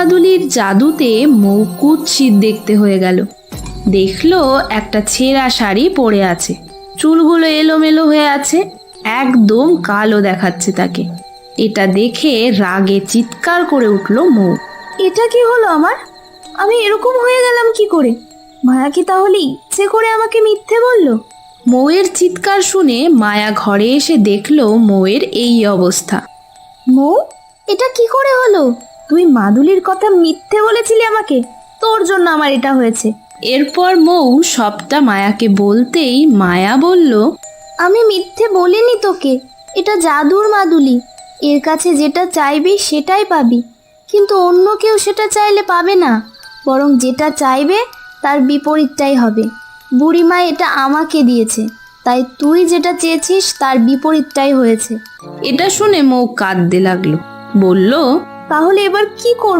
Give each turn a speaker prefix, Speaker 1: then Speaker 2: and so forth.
Speaker 1: মাদুলির জাদুতে মৌ কুৎসিত দেখতে হয়ে গেল। দেখলো একটা ছেঁড়া শাড়ি পরে আছে, চুলগুলো এলোমেলো হয়ে আছে, একদম কালো দেখাচ্ছে তাকে। এটা দেখে রাগে চিৎকার করে উঠল মৌ।
Speaker 2: এটা কি হলো আমার? আমি এরকম হয়ে গেলাম কি করে? মায়া কি তাহলে ইচ্ছে করে আমাকে মিথ্যে বললো?
Speaker 1: মৌয়ের চিৎকার শুনে মায়া ঘরে এসে দেখলো মৌয়ের এই অবস্থা।
Speaker 2: মৌ, এটা কি করে হলো? তুই মাদুলির কথা মিথ্যে বলেছিলি আমাকে, তোর জন্য আমার এটা হয়েছে।
Speaker 1: এরপর মৌ সবটা মায়াকে বলতেই মায়া বলল,
Speaker 2: আমি মিথ্যে বলিনি তোকে, এটা জাদুর মাদুলি। এর কাছে যেটা চাইবি সেটাই পাবি, কিন্তু অন্য কেউ সেটা চাইলে পাবে না, বরং যেটা চাইবে তার বিপরীতটাই হবে। বুড়িমা এটা আমাকে দিয়েছে, তাই তুই যেটা চেয়েছিস তার বিপরীতটাই হয়েছে।
Speaker 1: এটা শুনে মৌ কাঁদতে লাগলো, বলল,
Speaker 2: তাহলে এবার কি করব?